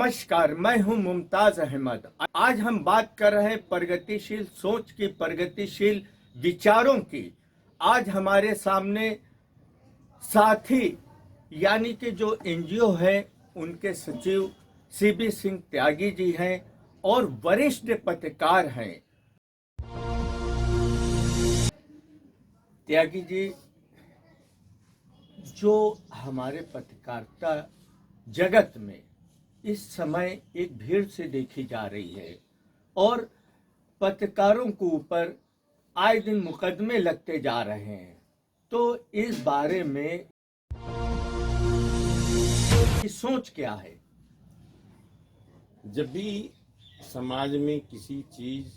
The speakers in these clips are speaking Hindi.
नमस्कार, मैं हूं मुमताज अहमद। आज हम बात कर रहे हैं प्रगतिशील सोच की, प्रगतिशील विचारों की। आज हमारे सामने साथी यानी कि जो एनजीओ है उनके सचिव सीबी सिंह त्यागी जी हैं और वरिष्ठ पत्रकार हैं। त्यागी जी, जो हमारे पत्रकारिता जगत में इस समय एक भीड़ से देखी जा रही है और पत्रकारों के ऊपर आए दिन मुकदमे लगते जा रहे हैं, तो इस बारे में की सोच क्या है? जब भी समाज में किसी चीज,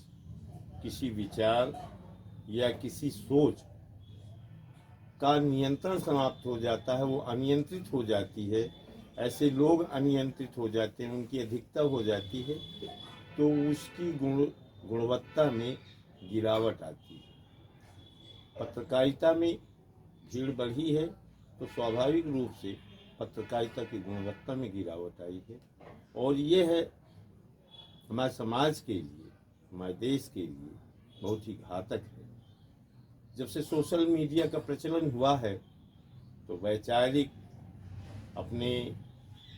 किसी विचार या किसी सोच का नियंत्रण समाप्त हो जाता है, वो अनियंत्रित हो जाती है, ऐसे लोग अनियंत्रित हो जाते हैं, उनकी अधिकता हो जाती है, तो उसकी गुणवत्ता में गिरावट आती है। पत्रकारिता में भीड़ बढ़ी है तो स्वाभाविक रूप से पत्रकारिता की गुणवत्ता में गिरावट आई है, और ये है हमारे समाज के लिए, हमारे देश के लिए बहुत ही घातक है। जब से सोशल मीडिया का प्रचलन हुआ है तो वैचारिक अपने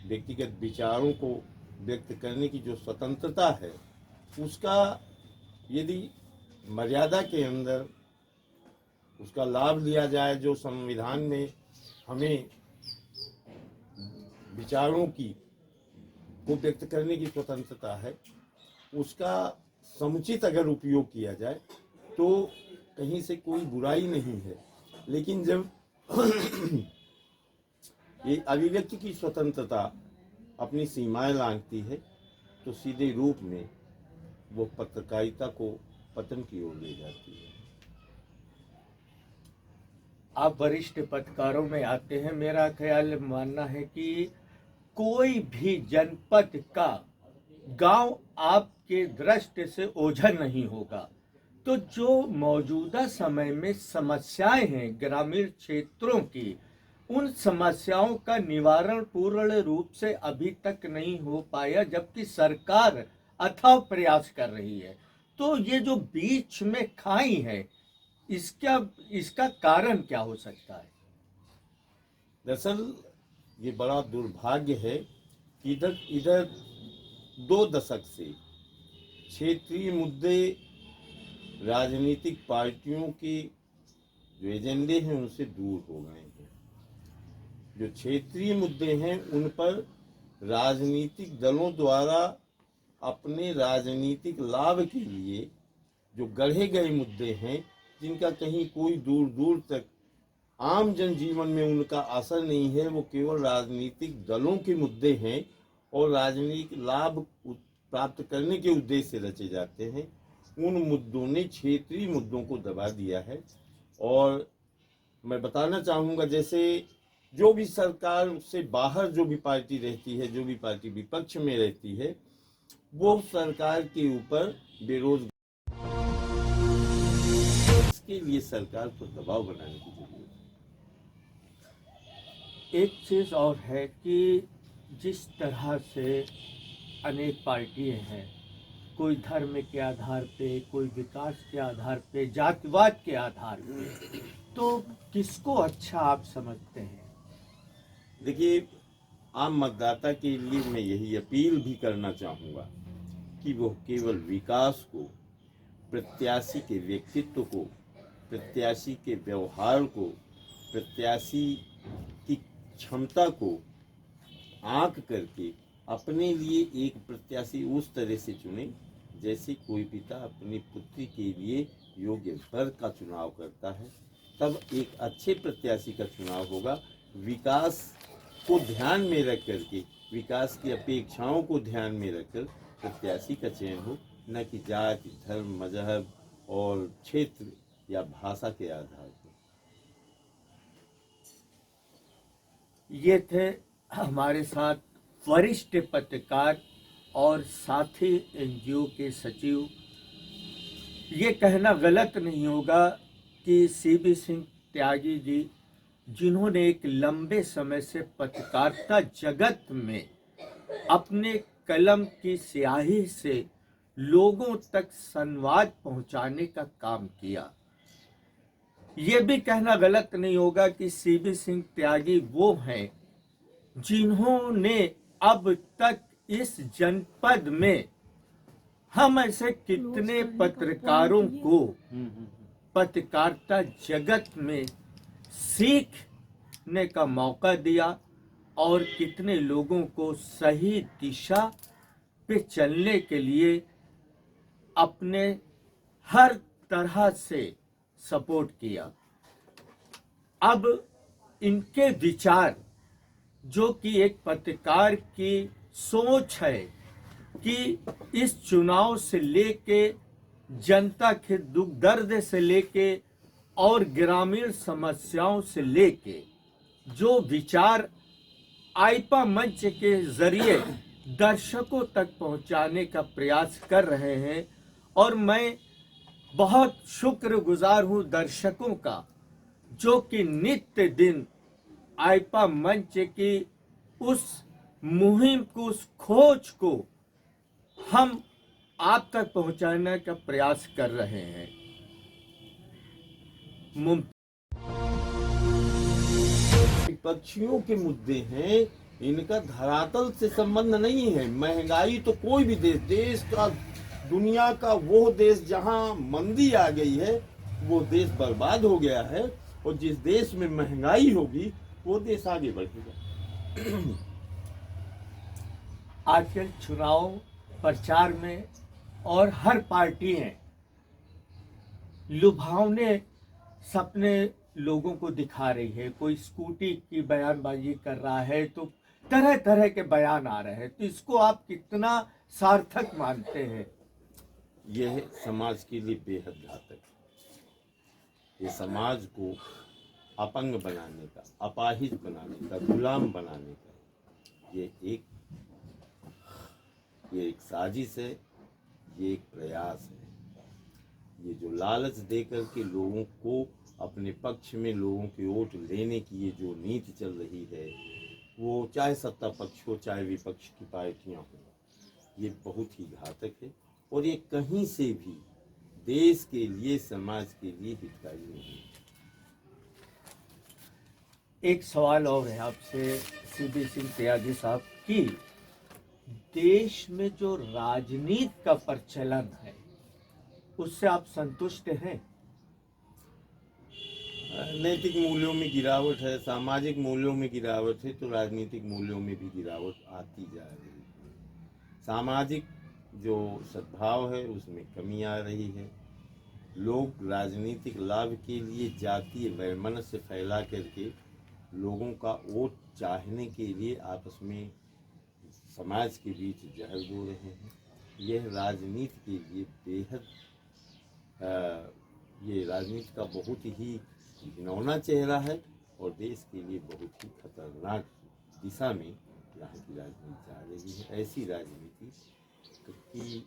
व्यक्तिगत विचारों को व्यक्त करने की जो स्वतंत्रता है, उसका यदि मर्यादा के अंदर उसका लाभ लिया जाए, जो संविधान में हमें विचारों की को व्यक्त करने की स्वतंत्रता है, उसका समुचित अगर उपयोग किया जाए तो कहीं से कोई बुराई नहीं है। लेकिन जब ये अभिव्यक्ति की स्वतंत्रता अपनी सीमाएं लांघती है तो सीधे रूप में वो पत्रकारिता को पतन की ओर ले जाती है। आप वरिष्ठ पत्रकारों में आते हैं। मेरा ख्याल मानना है कि कोई भी जनपद का गांव आपके दृष्टि से ओझल नहीं होगा। तो जो मौजूदा समय में समस्याएं हैं ग्रामीण क्षेत्रों की, उन समस्याओं का निवारण पूर्ण रूप से अभी तक नहीं हो पाया, जबकि सरकार अथाह प्रयास कर रही है। तो ये जो बीच में खाई है, इसका कारण क्या हो सकता है? दरअसल ये बड़ा दुर्भाग्य है कि इधर इधर 2 दशक से क्षेत्रीय मुद्दे राजनीतिक पार्टियों के जो एजेंडे हैं उनसे दूर हो गए हैं। जो क्षेत्रीय मुद्दे हैं उन पर राजनीतिक दलों द्वारा अपने राजनीतिक लाभ के लिए जो गढ़े गए मुद्दे हैं, जिनका कहीं कोई दूर दूर तक आम जनजीवन में उनका असर नहीं है, वो केवल राजनीतिक दलों के मुद्दे हैं और राजनीतिक लाभ प्राप्त करने के उद्देश्य से रचे जाते हैं। उन मुद्दों ने क्षेत्रीय मुद्दों को दबा दिया है। और मैं बताना चाहूँगा, जैसे जो भी सरकार से बाहर जो भी पार्टी रहती है, जो भी पार्टी विपक्ष में रहती है, वो सरकार के ऊपर बेरोजगार के लिए सरकार को दबाव बनाने की जरूरत है। एक चीज और है कि जिस तरह से अनेक पार्टियां हैं, कोई धर्म के आधार पे, कोई विकास के आधार पे, जातिवाद के आधार पे, तो किसको अच्छा आप समझते हैं? देखिए, आम मतदाता के लिए मैं यही अपील भी करना चाहूँगा कि वो केवल विकास को, प्रत्याशी के व्यक्तित्व को, प्रत्याशी के व्यवहार को, प्रत्याशी की क्षमता को आंक करके अपने लिए एक प्रत्याशी उस तरह से चुने जैसे कोई पिता अपनी पुत्री के लिए योग्य वर का चुनाव करता है। तब एक अच्छे प्रत्याशी का चुनाव होगा। विकास को ध्यान में रख करके, विकास की अपेक्षाओं को ध्यान में रखकर प्रत्याशी का चयन हो, न कि जाति, धर्म, मजहब और क्षेत्र या भाषा के आधार पर। ये थे हमारे साथ वरिष्ठ पत्रकार और साथी एनजीओ के सचिव। ये कहना गलत नहीं होगा कि सीबी सिंह त्यागी जी, जिन्होंने एक लंबे समय से पत्रकारिता जगत में अपने कलम की स्याही से लोगों तक संवाद पहुंचाने का काम किया। ये भी कहना गलत नहीं होगा कि सीबी सिंह त्यागी वो हैं जिन्होंने अब तक इस जनपद में हम ऐसे कितने पत्रकारों को पत्रकारिता जगत में सीखने का मौका दिया और कितने लोगों को सही दिशा पे चलने के लिए अपने हर तरह से सपोर्ट किया। अब इनके विचार, जो कि एक पत्रकार की सोच है कि इस चुनाव से लेके जनता के दुख दर्द से लेके और ग्रामीण समस्याओं से लेके जो विचार आईपा मंच के जरिए दर्शकों तक पहुंचाने का प्रयास कर रहे हैं, और मैं बहुत शुक्रगुजार हूं दर्शकों का जो कि नित्य दिन आईपा मंच की उस मुहिम को, उस खोज को हम आप तक पहुंचाने का प्रयास कर रहे हैं। विपक्षियों के मुद्दे हैं, इनका धरातल से संबंध नहीं है। महंगाई तो कोई भी देश का, दुनिया का वो देश जहां मंदी आ गई है वो देश बर्बाद हो गया है, और जिस देश में महंगाई होगी वो देश आगे बढ़ेगा। आजकल चुनाव प्रचार में और हर पार्टी है लुभावने सपने लोगों को दिखा रही है। कोई स्कूटी की बयानबाजी कर रहा है तो तरह तरह के बयान आ रहे हैं, तो इसको आप कितना सार्थक मानते हैं? यह समाज के लिए बेहद घातक है। ये समाज को अपंग बनाने का, अपाहिज बनाने का, गुलाम बनाने का ये एक साजिश है, ये एक प्रयास है। ये जो लालच देकर के लोगों को अपने पक्ष में लोगों के वोट लेने की ये जो नीति चल रही है, वो चाहे सत्ता पक्ष हो चाहे विपक्ष की पार्टियां हो, ये बहुत ही घातक है, और ये कहीं से भी देश के लिए, समाज के लिए हितकारी नहीं है। एक सवाल और है आपसे सीबी सिंह त्यागी साहब की, देश में जो राजनीति का प्रचलन है उससे आप संतुष्ट हैं? नैतिक मूल्यों में गिरावट है, सामाजिक मूल्यों में गिरावट है, तो राजनीतिक मूल्यों में भी गिरावट आती जा रही है। सामाजिक जो सद्भाव है उसमें कमी आ रही है। लोग राजनीतिक लाभ के लिए जातीय वैमनस्य फैला करके लोगों का वोट चाहने के लिए आपस में समाज के बीच जहर बो रहे हैं। यह राजनीति के लिए बेहद ये राजनीति का बहुत ही घिनौना चेहरा है, और देश के लिए बहुत ही खतरनाक दिशा में यहाँ की राजनीति जा रही है। ऐसी राजनीति की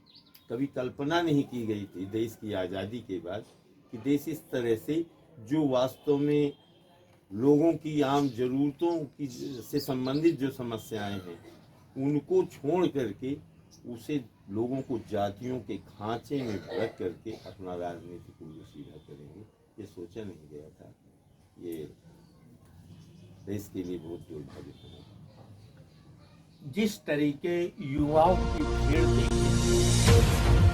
कभी कल्पना नहीं की गई थी देश की आज़ादी के बाद, कि देश इस तरह से, जो वास्तव में लोगों की आम जरूरतों की से संबंधित जो समस्याएं हैं उनको छोड़ करके उसे लोगों को जातियों के खांचे में भरक करके अपना राजनीतिक उल्लू सीधा करेंगे, ये सोचा नहीं गया था। ये देश के लिए बहुत दुर्भाग्यपूर्ण है। जिस तरीके युवाओं की भीड़ देखी